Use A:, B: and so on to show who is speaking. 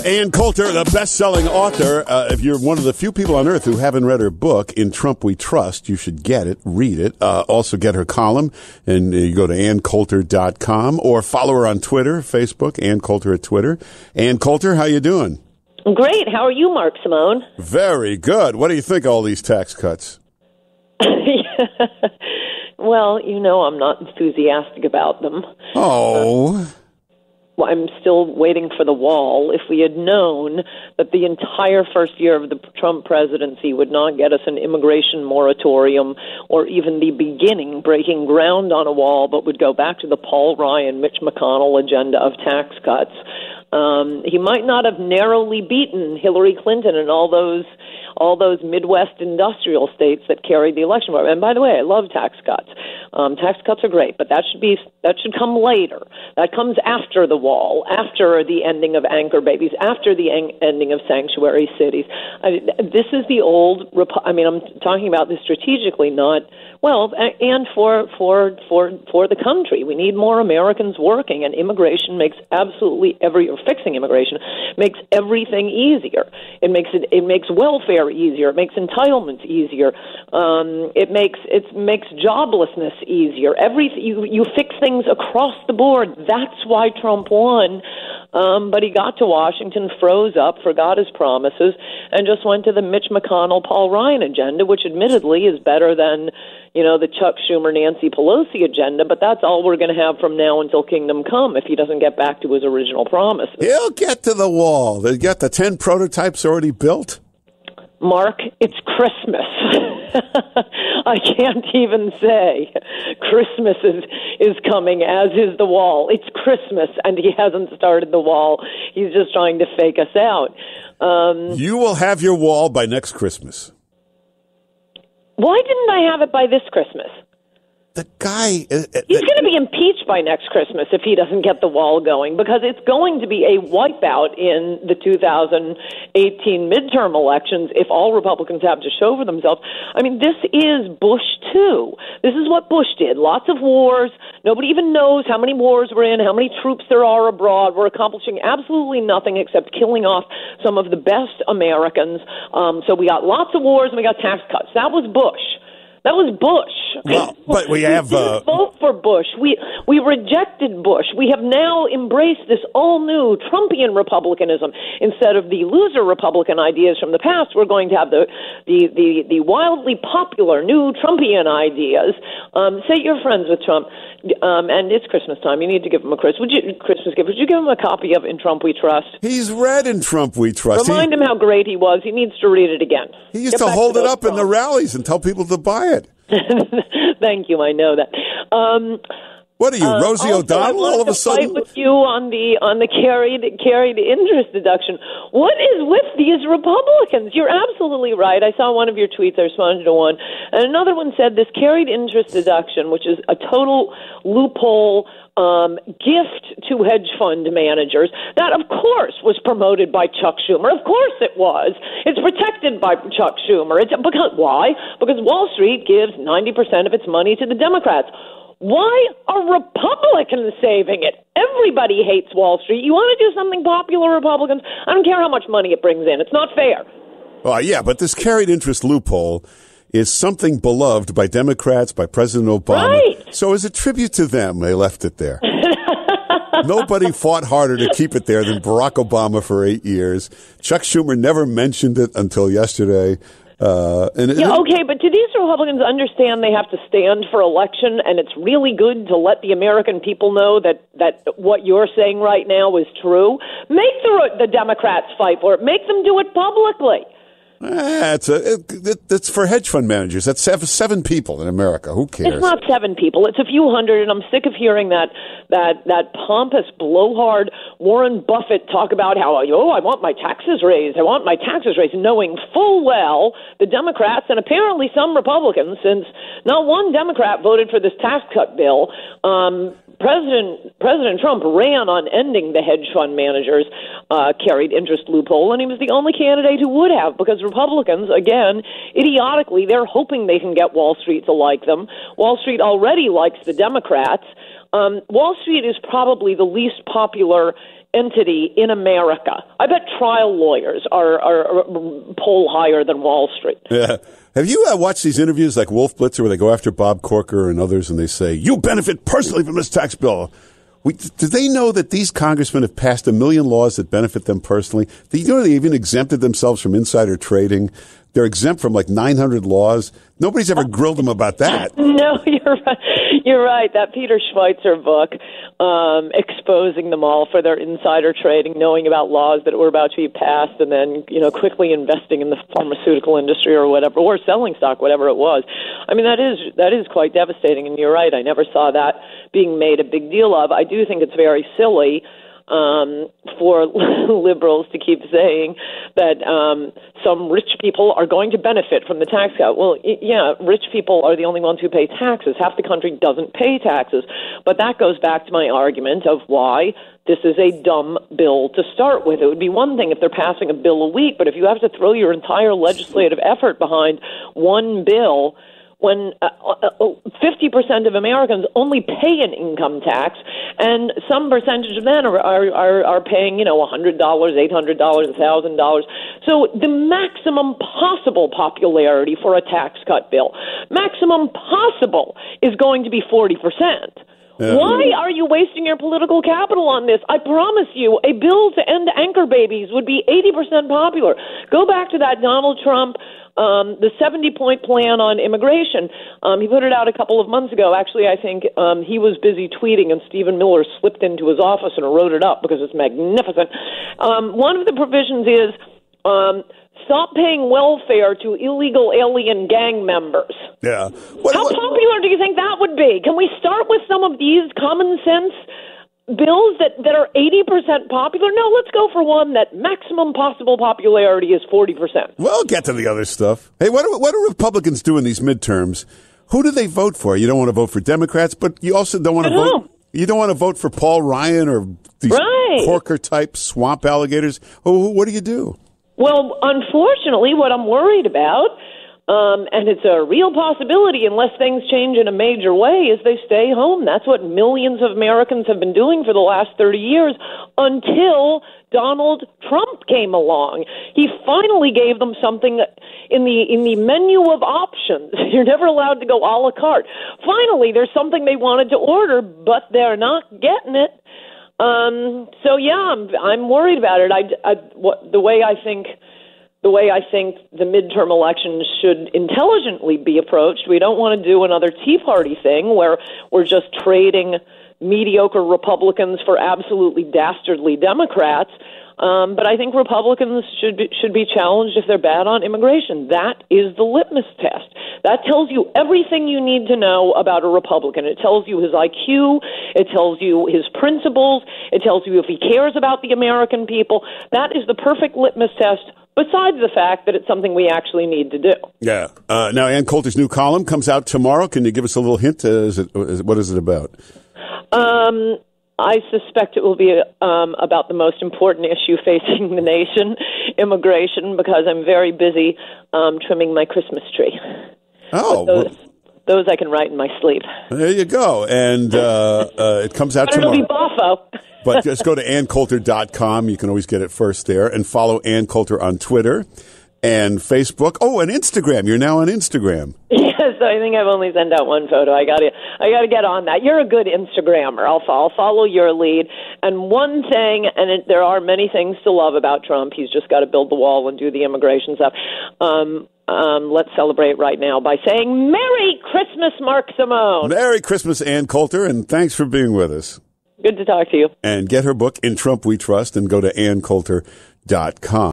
A: Ann Coulter, the best-selling author. If you're one of the few people on earth who haven't read her book, In Trump We Trust, you should get it, read it. Also get her column, and you go to AnnCoulter.com or follow her on Twitter, Facebook, Ann Coulter at Twitter. Ann Coulter, how you doing?
B: Great. How are you, Mark Simone?
A: Very good. What do you think of all these tax cuts?
B: Well, you know I'm not enthusiastic about them.
A: Oh.
B: Well, I'm still waiting for the wall. If we had known that the entire first year of the Trump presidency would not get us an immigration moratorium or even the beginning, breaking ground on a wall, but would go back to the Paul Ryan, Mitch McConnell agenda of tax cuts, he might not have narrowly beaten Hillary Clinton and all those Midwest industrial states that carried the election. And by the way, I love tax cuts. Tax cuts are great, but that should come later. That comes after the wall, after the ending of anchor babies, after the ending of sanctuary cities. This is the old. I'm talking about this strategically, not and for the country. We need more Americans working, and immigration makes fixing immigration makes everything easier. It makes welfare easier. It makes entitlements easier. It makes joblessness easier. You fix things across the board. That's why Trump won. But he got to Washington, froze up, forgot his promises, and just went to the Mitch McConnell, Paul Ryan agenda, which admittedly is better than, the Chuck Schumer, Nancy Pelosi agenda, but that's all we're going to have from now until kingdom come if he doesn't get back to his original promises.
A: He'll get to the wall. They got the 10 prototypes already built?
B: Mark, it's Christmas. I can't even say Christmas is coming, as is the wall. It's Christmas, and he hasn't started the wall. He's just trying to fake us out.
A: You will have your wall by next Christmas.
B: Why didn't I have it by this Christmas?
A: The guy...
B: He's going to be impeached by next Christmas if he doesn't get the wall going, because it's going to be a wipeout in the 2018 midterm elections if all Republicans have to show for themselves. I mean, this is Bush, too. This is what Bush did. Lots of wars. Nobody even knows how many wars we're in, how many troops there are abroad. We're accomplishing absolutely nothing except killing off some of the best Americans. So we got lots of wars and we got tax cuts. That was Bush. That was Bush.
A: Well, but we have...
B: We didn't vote for Bush. We rejected Bush. We have now embraced this all-new Trumpian republicanism. Instead of the loser Republican ideas from the past, we're going to have the wildly popular new Trumpian ideas. Say you're friends with Trump, and it's Christmas time. You need to give him a Christmas gift. Would you give him a copy of In Trump We Trust?
A: He's read In Trump We Trust.
B: Remind him how great he was. He needs to read it again.
A: He used to hold it up in the rallies and tell people to buy it.
B: Thank you. I know that.
A: What are you, Rosie O'Donnell? All of a sudden,
B: fight with you on the carried interest deduction. What is with these Republicans? You're absolutely right. I saw one of your tweets. I responded to one, and another one said this carried interest deduction, which is a total loophole. Gift to hedge fund managers. That, of course, was promoted by Chuck Schumer. Of course it was. It's protected by Chuck Schumer. Why? Because Wall Street gives 90% of its money to the Democrats. Why are Republicans saving it? Everybody hates Wall Street. You want to do something popular, Republicans? I don't care how much money it brings in. It's not fair.
A: Well, yeah, but this carried interest loophole is something beloved by Democrats, by President Obama.
B: Right.
A: So as a tribute to them, they left it there. Nobody fought harder to keep it there than Barack Obama for 8 years. Chuck Schumer never mentioned it until yesterday.
B: Okay, but do these Republicans understand they have to stand for election, and it's really good to let the American people know that what you're saying right now is true? Make the Democrats fight for it. Make them do it publicly.
A: It's for hedge fund managers. That's seven people in America. Who cares?
B: It's not 7 people. It's a few hundred, and I'm sick of hearing that pompous, blowhard Warren Buffett talk about how, I want my taxes raised. I want my taxes raised, knowing full well the Democrats and apparently some Republicans, since not one Democrat voted for this tax cut bill, President Trump ran on ending the hedge fund managers' carried interest loophole, and he was the only candidate who would have, because Republicans, again, idiotically, they're hoping they can get Wall Street to like them. Wall Street already likes the Democrats. Wall Street is probably the least popular entity in America. I bet trial lawyers are poll higher than Wall Street.
A: Yeah. Have you watched these interviews like Wolf Blitzer where they go after Bob Corker and others and they say, you benefit personally from this tax bill? Do they know that these congressmen have passed 1 million laws that benefit them personally? Do you know they even exempted themselves from insider trading? They're exempt from like 900 laws. Nobody's ever grilled them about that.
B: No, you're right. You're right. That Peter Schweitzer book, exposing them all for their insider trading, knowing about laws that were about to be passed, and then quickly investing in the pharmaceutical industry or whatever, or selling stock, whatever it was. I mean, that is quite devastating. And you're right. I never saw that being made a big deal of. I do think it's very silly for liberals to keep saying that some rich people are going to benefit from the tax cut. Well, yeah, rich people are the only ones who pay taxes. Half the country doesn't pay taxes. But that goes back to my argument of why this is a dumb bill to start with. It would be one thing if they're passing a bill a week, but if you have to throw your entire legislative effort behind one bill, when 50% of Americans only pay an income tax, and some percentage of them are paying, $100, $800, $1,000. So the maximum possible popularity for a tax cut bill, maximum possible, is going to be 40%. Why are you wasting your political capital on this? I promise you, a bill to end anchor babies would be 80% popular. Go back to that Donald Trump, the 70-point plan on immigration. He put it out a couple of months ago. Actually, I think he was busy tweeting, and Stephen Miller slipped into his office and wrote it up because it's magnificent. One of the provisions is stop paying welfare to illegal alien gang members.
A: Yeah.
B: How popular do you think that would be? Can we start with some of these common sense bills that are 80% popular? No, let's go for one that maximum possible popularity is 40%.
A: We'll get to the other stuff. Hey, what do Republicans do in these midterms? Who do they vote for? You don't want to vote for Democrats, but you also don't want to vote. You don't want to vote for Paul Ryan or these Corker-type swamp alligators. What do you do?
B: Well, unfortunately, what I'm worried about, and it's a real possibility unless things change in a major way, is they stay home. That's what millions of Americans have been doing for the last 30 years until Donald Trump came along. He finally gave them something in the menu of options. You're never allowed to go a la carte. Finally, there's something they wanted to order, but they're not getting it. So yeah, I'm worried about it. The way I think the midterm elections should intelligently be approached. We don't want to do another Tea Party thing where we're just trading mediocre Republicans for absolutely dastardly Democrats. But I think Republicans should be challenged if they're bad on immigration. That is the litmus test. That tells you everything you need to know about a Republican. It tells you his IQ. It tells you his principles. It tells you if he cares about the American people. That is the perfect litmus test, besides the fact that it's something we actually need to do. Yeah.
A: Now, Ann Coulter's new column comes out tomorrow. Can you give us a little hint? What is it about?
B: I suspect it will be about the most important issue facing the nation, immigration, because I'm very busy trimming my Christmas tree.
A: Oh,
B: those I can write in my sleep.
A: There you go. And it comes out tomorrow.
B: It'll be boffo.
A: But just go to AnnCoulter.com. You can always get it first there. And follow Ann Coulter on Twitter and Facebook. Oh, and Instagram. You're now on Instagram.
B: Yes, I think I've only sent out one photo. I got to get on that. You're a good Instagrammer. I'll follow your lead. And one thing, and there are many things to love about Trump. He's just got to build the wall and do the immigration stuff. Let's celebrate right now by saying Merry Christmas, Mark Simone.
A: Merry Christmas, Ann Coulter, and thanks for being with us.
B: Good to talk to you.
A: And get her book, In Trump We Trust, and go to AnnCoulter.com.